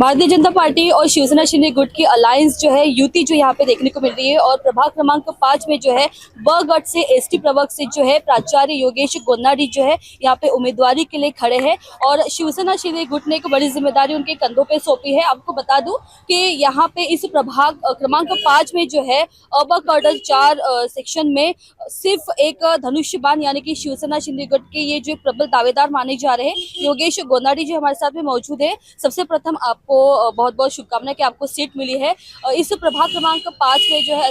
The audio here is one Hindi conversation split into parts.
भारतीय जनता पार्टी और शिवसेना शिंदे गुट की अलायंस जो है युति जो यहाँ पे देखने को मिल रही है और प्रभाग क्रमांक 5 में जो है ब गढ़ से एसटी प्रवक्ता से जो है प्राचार्य योगेश गोन्नाडी जो है यहाँ पे उम्मीदवारी के लिए खड़े हैं और शिवसेना शिंदे गुट ने एक बड़ी जिम्मेदारी उनके कंधों पे सौंपी है। आपको बता दूं कि यहाँ पे इस प्रभाग क्रमांक 5 में जो है अब कर्डल 4 सेक्शन में सिर्फ एक धनुष्य बाण यानी कि शिवसेना शिंदे गुट के ये जो प्रबल दावेदार माने जा रहे हैं योगेश गोन्नाडी जो हमारे साथ में मौजूद है। सबसे प्रथम आपको बहुत बहुत शुभकामनाएं कि आपको सीट मिली है। इस प्रभाग क्रमांक 5 में जो है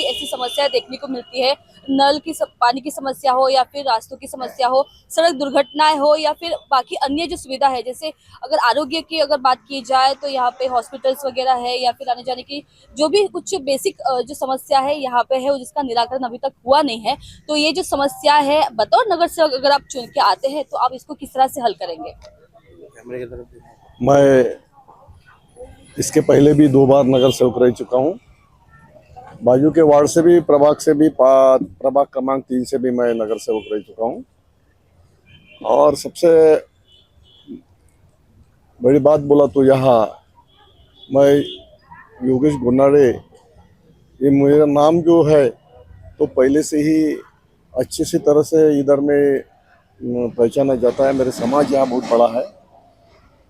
ऐसी समस्याएं देखने को मिलती है। नल की पानी की समस्या हो या फिर रास्तों की समस्या हो, सड़क दुर्घटनाएं हो या फिर बाकी अन्य जो सुविधा है, जैसे अगर आरोग्य की अगर बात की जाए तो यहाँ पे हॉस्पिटल्स वगैरह है या फिर आने जाने की जो भी कुछ बेसिक जो समस्या है यहाँ पे है जिसका निराकरण अभी तक हुआ नहीं है। तो ये जो समस्या है बतौर नगर सेवक अगर आप चुन के आते हैं तो आप इसको किस तरह से हल करेंगे? मैं इसके पहले भी 2 बार नगर सेवक रह चुका हूँ। बाजू के वार्ड से भी, प्रभाग से भी, प्रभाग क्रमांक 3 से भी मैं नगर सेवक रह चुका हूँ। और सबसे बड़ी बात बोला तो यहाँ मैं योगेश गोन्नाडी, ये मेरा नाम जो है तो पहले से ही अच्छी सी तरह से इधर में पहचाना जाता है। मेरे समाज यहाँ बहुत बड़ा है।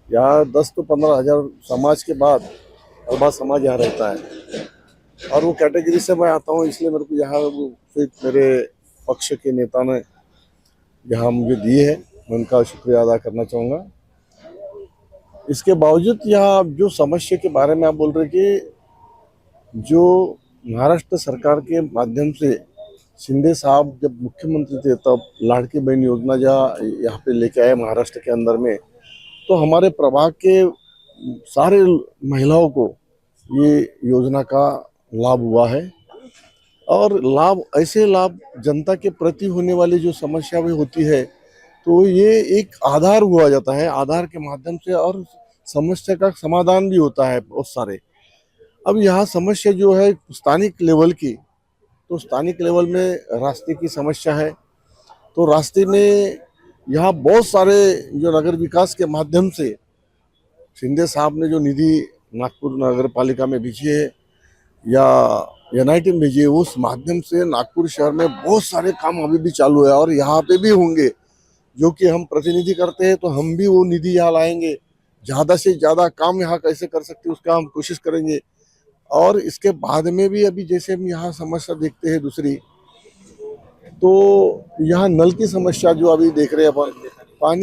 यहाँ 10 तो 15 हज़ार समाज के बाद अल्बा समाज यहाँ रहता है और वो कैटेगरी से मैं आता हूँ, इसलिए मेरे को यहाँ सीट मेरे पक्ष के नेता ने यहाँ मुझे दी है। मैं उनका शुक्रिया अदा करना चाहूँगा। इसके बावजूद यहाँ जो समस्या के बारे में आप बोल रहे कि जो महाराष्ट्र सरकार के माध्यम से शिंदे साहब जब मुख्यमंत्री थे तब लाड़की बहन योजना जहाँ यहाँ पे लेके आए महाराष्ट्र के अंदर में, तो हमारे प्रभाग के सारे महिलाओं को ये योजना का लाभ हुआ है। और ऐसे लाभ जनता के प्रति होने वाली जो समस्या भी होती है तो ये एक आधार हुआ जाता है, आधार के माध्यम से, और समस्या का समाधान भी होता है बहुत सारे। अब यहाँ समस्या जो है स्थानिक लेवल की, तो स्थानिक लेवल में रास्ते की समस्या है। तो रास्ते में यहाँ बहुत सारे जो नगर विकास के माध्यम से शिंदे साहब ने जो निधि नागपुर नगर पालिका में भेजी है या NIT में भेजी है, उस माध्यम से नागपुर शहर में बहुत सारे काम अभी भी चालू है और यहाँ पे भी होंगे, जो कि हम प्रतिनिधि करते हैं। तो हम भी वो निधि यहाँ लाएंगे, ज़्यादा से ज़्यादा काम यहाँ कैसे कर सकते हैं उसका हम कोशिश करेंगे। और इसके बाद में भी अभी जैसे हम यहाँ समस्या देखते हैं दूसरी, तो यहाँ नल की समस्या जो अभी देख रहे हैं अपन,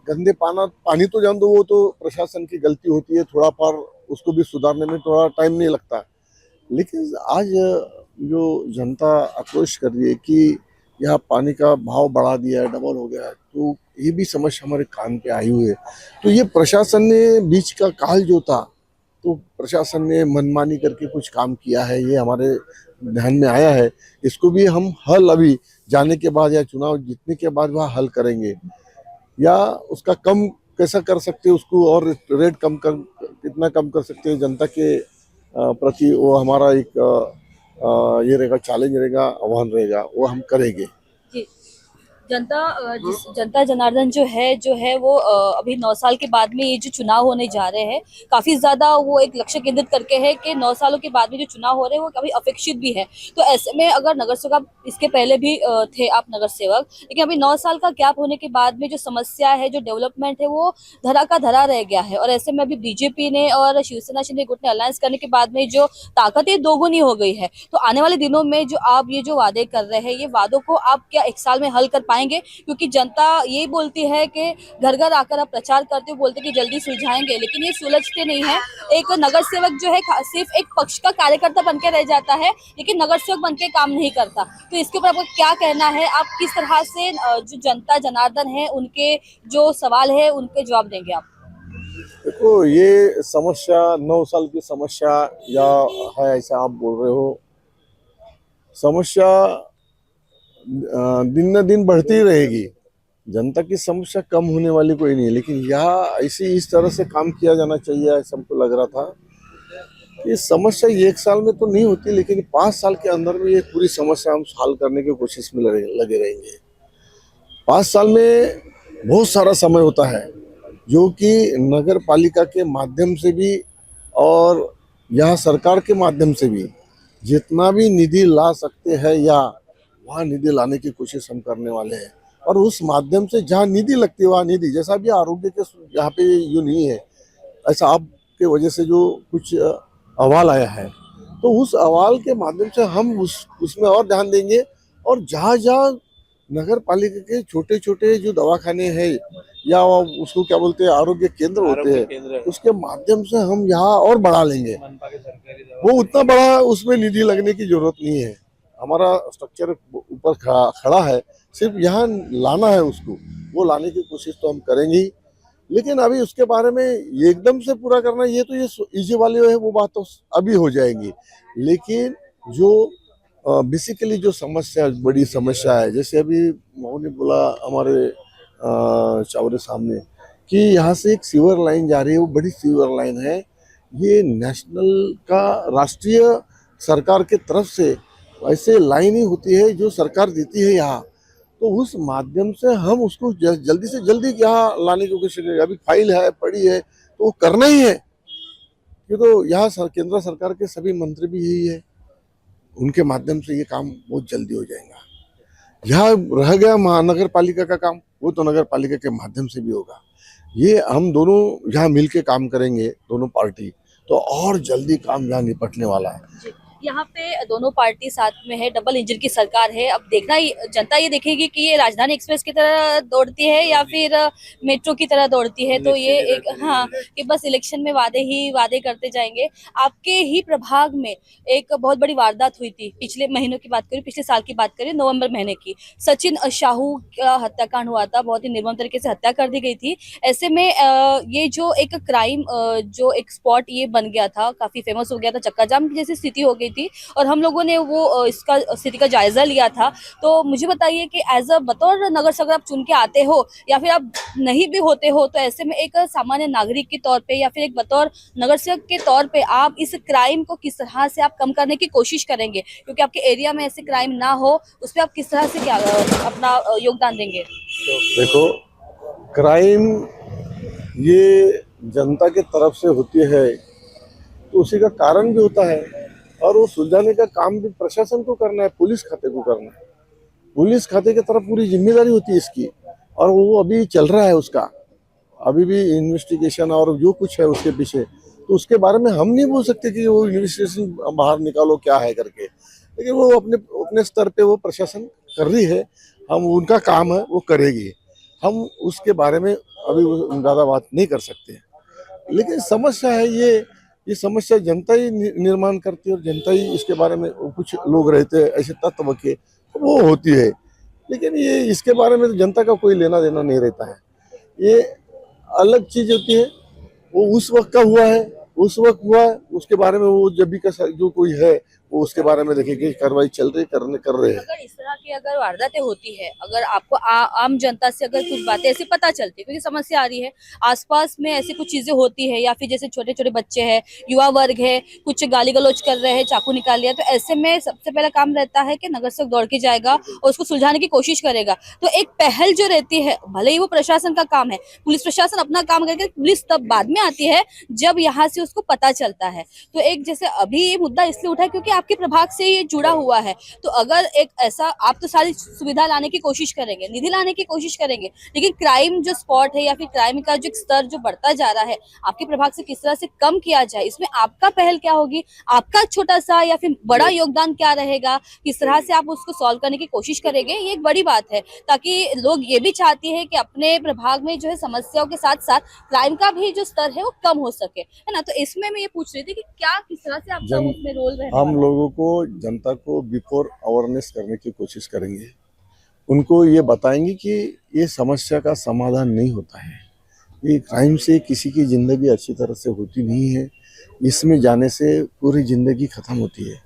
गंदे पानी तो जान दो, वो तो प्रशासन की गलती होती है, थोड़ा पर उसको भी सुधारने में थोड़ा टाइम नहीं लगता। लेकिन आज जो जनता आक्रोश कर रही है कि यहाँ पानी का भाव बढ़ा दिया है, डबल हो गया है, तो ये भी समस्या हमारे कान पे आई हुई है। तो ये प्रशासन ने बीच का काल जो था, तो प्रशासन ने मनमानी करके कुछ काम किया है, ये हमारे ध्यान में आया है। इसको भी हम हल अभी जाने के बाद या चुनाव जीतने के बाद वह हल करेंगे, या उसका कम कैसा कर सकते हैं उसको, और रेट कितना कम कर सकते हैं जनता के प्रति, वो हमारा एक ये रहेगा, चैलेंज रहेगा, आह्वान रहेगा, वो हम करेंगे। जनता जनार्दन जो है वो अभी 9 साल के बाद में ये जो चुनाव होने जा रहे हैं, काफी ज्यादा वो एक लक्ष्य केंद्रित करके है कि 9 सालों के बाद में जो चुनाव हो रहे हैं वो काफी अपेक्षित भी है। तो ऐसे में अगर नगर सेवक, आप इसके पहले भी थे आप नगर सेवक, लेकिन अभी 9 साल का गैप होने के बाद में जो समस्या है, जो डेवलपमेंट है, वो धरा का धरा रह गया है। और ऐसे में अभी बीजेपी ने और शिवसेना शिंदे गुट ने अलायंस करने के बाद में जो ताकत है दोगुनी हो गई है। तो आने वाले दिनों में जो आप ये जो वादे कर रहे हैं, ये वादों को आप क्या 1 साल में हल कर पाएंगे? क्योंकि जनता ये बोलती है कि घर घर आकर आप प्रचार करते हो, बोलते कि जल्दी सुलझाएंगे, लेकिन ये सुलझते नहीं है। एक नगर सेवक जो है सिर्फ एक पक्ष का कार्यकर्ता बनके रह जाता है, लेकिन नगर सेवक बनके काम नहीं करता। तो इसके ऊपर आपको क्या कहना है? आप किस तरह से जो जनता जनार्दन है उनके जो सवाल है उनके जवाब देंगे आप? देखो, ये समस्या 9 साल की समस्या या है ऐसा आप बोल रहे हो, समस्या दिन न दिन बढ़ती ही रहेगी। जनता की समस्या कम होने वाली कोई नहीं है, लेकिन यहाँ इस तरह से काम किया जाना चाहिए, ऐसा हमको लग रहा था। ये समस्या 1 साल में तो नहीं होती, लेकिन 5 साल के अंदर में ये पूरी समस्या हम हल करने की कोशिश में लगे रहेंगे। 5 साल में बहुत सारा समय होता है, जो कि नगर पालिका के माध्यम से भी और यहाँ सरकार के माध्यम से भी जितना भी निधि ला सकते हैं या वहाँ निधि लाने की कोशिश हम करने वाले हैं। और उस माध्यम से जहाँ निधि लगती है वहाँ निधि, जैसा भी आरोग्य के यहाँ पे यूँ नहीं है, ऐसा आपके वजह से जो कुछ अहवाल आया है तो उस अहवाल के माध्यम से हम उसमें और ध्यान देंगे। और जहाँ जहाँ नगर पालिका के छोटे छोटे जो दवाखाने हैं या उसको क्या बोलते हैं आरोग्य केंद्र होते हैं, उसके माध्यम से हम यहाँ और बढ़ा लेंगे। वो उतना बड़ा उसमें निधि लगने की जरूरत नहीं है, हमारा स्ट्रक्चर ऊपर खड़ा है, सिर्फ यहाँ लाना है उसको, वो लाने की कोशिश तो हम करेंगे ही। लेकिन अभी उसके बारे में ये एकदम से पूरा करना ये तो ये इजी वाली है, वो बात तो अभी हो जाएगी। लेकिन जो बेसिकली जो समस्या बड़ी समस्या है, जैसे अभी मोहन ने बोला हमारे चावरे सामने कि यहाँ से एक सीवर लाइन जा रही है, वो बड़ी सीवर लाइन है, ये नेशनल का राष्ट्रीय सरकार के तरफ से ऐसे लाइन ही होती है जो सरकार देती है यहाँ, तो उस माध्यम से हम उसको जल्दी से जल्दी यहाँ लाने की कोशिश करेंगे। अभी फाइल है पड़ी है तो वो करना ही है, ये तो यहाँ केंद्र सरकार के सभी मंत्री भी यही है, उनके माध्यम से ये काम बहुत जल्दी हो जाएगा। यहाँ रह गया महानगर पालिका का काम, वो तो नगर पालिका के माध्यम से भी होगा। ये हम दोनों यहाँ मिलके काम करेंगे, दोनों पार्टी, तो और जल्दी काम यहाँ निपटने वाला है। यहाँ पे दोनों पार्टी साथ में है, डबल इंजन की सरकार है। अब देखना ही जनता ये देखेगी कि ये राजधानी एक्सप्रेस की तरह दौड़ती है या फिर मेट्रो की तरह दौड़ती है। तो ये एक हाँ कि बस इलेक्शन में वादे करते जाएंगे। आपके ही प्रभाग में एक बहुत बड़ी वारदात हुई थी, पिछले महीनों की बात करें, पिछले साल की बात करें, नवंबर महीने की, सचिन साहू का हत्याकांड हुआ था, बहुत ही निर्मम तरीके से हत्या कर दी गई थी। ऐसे में ये जो एक क्राइम जो एक स्पॉट ये बन गया था, काफी फेमस हो गया था, चक्का जाम की जैसी स्थिति हो गई थी और हम लोगों ने वो इसका स्थिति का जायजा लिया था। तो मुझे बताइए कि एज अ बतौर नगर सेवक आप चुन के आते हो या फिर आप नहीं भी होते हो, तो ऐसे में एक सामान्य नागरिक के तौर पे या फिर एक बतौर नगर सेवक के तौर पे आप इस क्राइम को किस तरह से आप कम करने की कोशिश करेंगे, क्योंकि आपके एरिया में ऐसे क्राइम ना हो, उस पर आप किस तरह से क्या अपना योगदान देंगे? देखो, क्राइम ये जनता के तरफ से होती है तो उसी का कारण भी होता है और वो सुलझाने का काम भी प्रशासन को करना है, पुलिस खाते को करना है। पुलिस खाते की तरफ पूरी जिम्मेदारी होती है इसकी, और वो अभी चल रहा है उसका, अभी भी इन्वेस्टिगेशन और जो कुछ है उसके पीछे, तो उसके बारे में हम नहीं बोल सकते कि वो इन्वेस्टिगेशन बाहर निकालो क्या है करके, लेकिन वो अपने स्तर पे वो प्रशासन कर रही है, हम उनका काम है वो करेगी, हम उसके बारे में अभी ज़्यादा बात नहीं कर सकते। लेकिन समस्या है ये समस्या जनता ही निर्माण करती है और जनता ही इसके बारे में, कुछ लोग रहते हैं ऐसे तत्व के, वो होती है। लेकिन ये इसके बारे में तो जनता का कोई लेना देना नहीं रहता है, ये अलग चीज होती है। वो उस वक्त का हुआ है, उस वक्त हुआ है, उसके बारे में वो जब भी का जो कोई है वो उसके बारे में देखेंगे, कार्रवाई चल रही कर रहे हैं। अगर इस तरह की अगर वारदातें होती है, अगर आपको आम जनता से अगर कुछ बातें ऐसी पता चलती है, क्योंकि समस्या आ रही है आसपास में, ऐसी कुछ चीजें होती है या फिर जैसे छोटे छोटे बच्चे हैं, युवा वर्ग है, कुछ गाली गलौज कर रहे हैं, चाकू निकाल लिया, तो ऐसे में सबसे पहला काम रहता है कि नगर सेवक दौड़ के जाएगा और उसको सुलझाने की कोशिश करेगा। तो एक पहल जो रहती है, भले ही वो प्रशासन का काम है, पुलिस प्रशासन अपना काम करके, पुलिस तब बाद में आती है जब यहाँ से उसको पता चलता है। तो एक जैसे अभी ये मुद्दा इसलिए उठा है क्योंकि आपके प्रभाग से ये जुड़ा हुआ है, तो अगर एक ऐसा, आप तो सारी सुविधा लाने की कोशिश करेंगे, निधि लाने की कोशिश करेंगे, लेकिन क्राइम जो स्पॉट है या फिर क्राइम का जो स्तर जो बढ़ता जा रहा है, आपके प्रभाग से किस तरह से कम किया जाए, इसमें आपका पहल क्या होगी, आपका छोटा सा या फिर बड़ा योगदान क्या रहेगा, किस तरह से आप उसको सॉल्व करने की कोशिश करेंगे, ये एक बड़ी बात है। ताकि लोग ये भी चाहते हैं कि अपने प्रभाग में जो है समस्याओं के साथ साथ क्राइम का भी जो स्तर है वो कम हो सके, है ना। तो इसमें मैं ये पूछ रही थी कि क्या किस तरह से आपका उसमें रोल रहने हम लोगों को, जनता को बिफोर अवेयरनेस करने की कोशिश करेंगे, उनको ये बताएंगे कि ये समस्या का समाधान नहीं होता है, ये क्राइम से किसी की ज़िंदगी अच्छी तरह से होती नहीं है, इसमें जाने से पूरी ज़िंदगी ख़त्म होती है,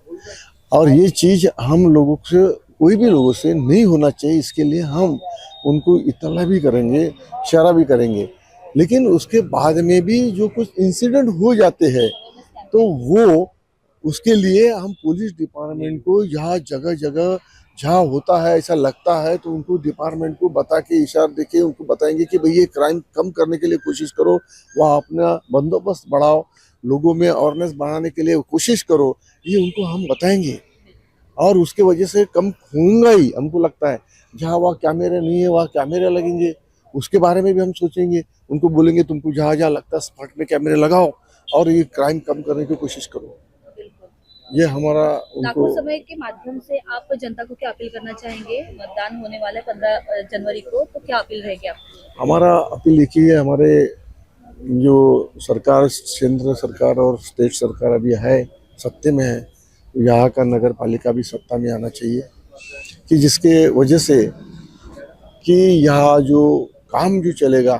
और ये चीज़ हम लोगों से, कोई भी लोगों से नहीं होना चाहिए। इसके लिए हम उनको इत्तला भी करेंगे, इशारा भी करेंगे, लेकिन उसके बाद में भी जो कुछ इंसिडेंट हो जाते हैं तो वो उसके लिए हम पुलिस डिपार्टमेंट को यहाँ जगह जगह जहाँ होता है ऐसा लगता है तो उनको डिपार्टमेंट को बता के इशारा देके उनको बताएंगे कि भाई ये क्राइम कम करने के लिए कोशिश करो, वह अपना बंदोबस्त बढ़ाओ, लोगों में अवेयरनेस बढ़ाने के लिए कोशिश करो, ये उनको हम बताएंगे और उसके वजह से कम होगा ही हमको लगता है। जहाँ वहाँ कैमरे नहीं है वहाँ कैमरे लगेंगे, उसके बारे में भी हम सोचेंगे, उनको बोलेंगे तुमको जहाँ जहाँ लगता है स्पॉट में कैमरे लगाओ और ये क्राइम कम करने की कोशिश करो। बिल्कुल। ये हमारा लाखों उनको समय के माध्यम से आप जनता को क्या अपील करना चाहेंगे? मतदान होने वाला है 15 जनवरी को, तो क्या अपील रहेगी आपकी? हमारा अपील एक ही है, हमारे जो सरकार केंद्र सरकार और स्टेट सरकार अभी है सत्ते में है, तो यहाँ का नगर पालिका भी सत्ता में आना चाहिए कि जिसके वजह से कि यहाँ जो काम जो चलेगा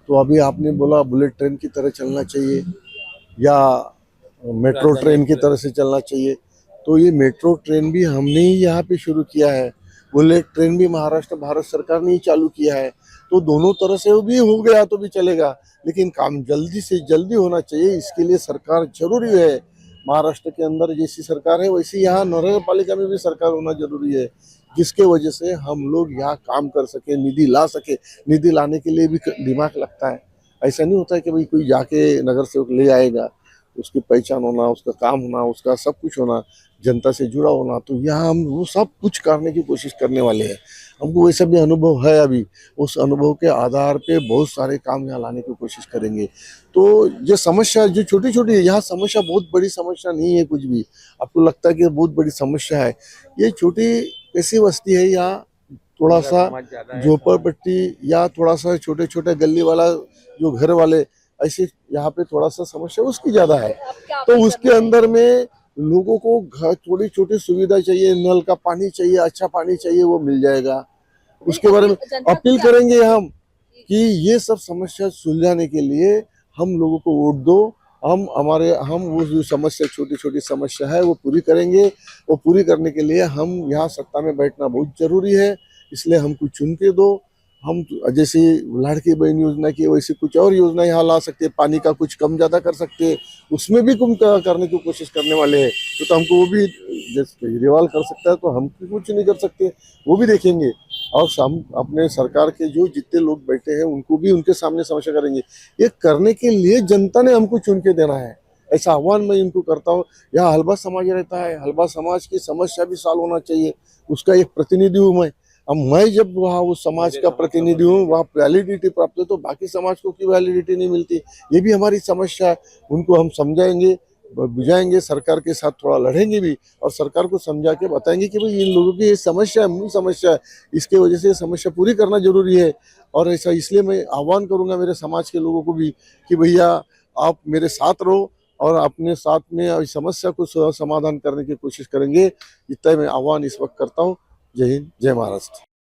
तो अभी आपने बोला बुलेट ट्रेन की तरह चलना चाहिए या मेट्रो ट्रेन की तरह से चलना चाहिए, तो ये मेट्रो ट्रेन भी हमने ही यहाँ पे शुरू किया है, बुलेट ट्रेन भी महाराष्ट्र भारत सरकार ने ही चालू किया है, तो दोनों तरह से वो भी हो गया तो भी चलेगा, लेकिन काम जल्दी से जल्दी होना चाहिए। इसके लिए सरकार जरूरी है, महाराष्ट्र के अंदर जैसी सरकार है वैसी यहाँ नगर पालिका में भी सरकार होना जरूरी है, जिसके वजह से हम लोग यहाँ काम कर सके, निधि ला सके। निधि लाने के लिए भी दिमाग लगता है, ऐसा नहीं होता है कि भाई कोई जाके नगर सेवक ले आएगा, उसकी पहचान होना, उसका काम होना, उसका सब कुछ होना, जनता से जुड़ा होना, तो यहाँ हम वो सब कुछ करने की कोशिश करने वाले हैं। हमको वैसा भी अनुभव है, अभी उस अनुभव के आधार पे बहुत सारे काम यहाँ लाने की कोशिश करेंगे। तो ये समस्या जो छोटी छोटी है, यहाँ समस्या बहुत बड़ी समस्या नहीं है कुछ भी, आपको लगता है कि बहुत बड़ी समस्या है, ये छोटी ऐसी बस्ती है, यहाँ थोड़ा सा झोपड़पट्टी या थोड़ा सा छोटे छोटे गली वाला जो घर वाले ऐसे यहाँ पे थोड़ा सा समस्या उसकी ज्यादा है, आप क्या तो अपील उसके करना अंदर में लोगों को घर थोड़ी छोटी सुविधा चाहिए, नल का पानी चाहिए, अच्छा पानी चाहिए, वो मिल जाएगा। उसके बारे में जनता को अपील क्या- करेंगे हम कि ये सब समस्या सुलझाने के लिए हम लोगों को वोट दो, हम वो जो समस्या छोटी छोटी समस्या है वो पूरी करेंगे। वो पूरी करने के लिए हम यहाँ सत्ता में बैठना बहुत जरूरी है, इसलिए हमको चुन के दो। हम जैसे लाड़की बहन योजना की वैसे कुछ और योजना यहाँ ला सकते हैं, पानी का कुछ कम ज़्यादा कर सकते हैं, उसमें भी कम करने की कोशिश करने वाले हैं, तो हमको वो भी जैसे केजरीवाल कर सकता है तो हम कुछ नहीं कर सकते, वो भी देखेंगे। और हम अपने सरकार के जो जितने लोग बैठे हैं उनको भी उनके सामने समस्या करेंगे। ये करने के लिए जनता ने हमको चुन के देना है, ऐसा आह्वान मैं इनको करता हूँ। यहाँ हलबा समाज रहता है, हलबा समाज की समस्या भी सॉल्व होना चाहिए, उसका एक प्रतिनिधि हूँ मैं। अब मैं जब वहाँ उस समाज का प्रतिनिधि हूँ, वहाँ वैलिडिटी प्राप्त है, तो बाकी समाज को क्यों वैलिडिटी नहीं मिलती? ये भी हमारी समस्या है, उनको हम समझाएंगे, बुझाएंगे, सरकार के साथ थोड़ा लड़ेंगे भी और सरकार को समझा के बताएंगे कि भाई इन लोगों की ये समस्या है, मूल समस्या है, इसके वजह से समस्या पूरी करना जरूरी है। और ऐसा इसलिए मैं आह्वान करूंगा मेरे समाज के लोगों को भी कि भैया आप मेरे साथ रहो और अपने साथ में इस समस्या को समाधान करने की कोशिश करेंगे। इतना मैं आह्वान इस वक्त करता हूँ। जय हिंद, जय महाराष्ट्र।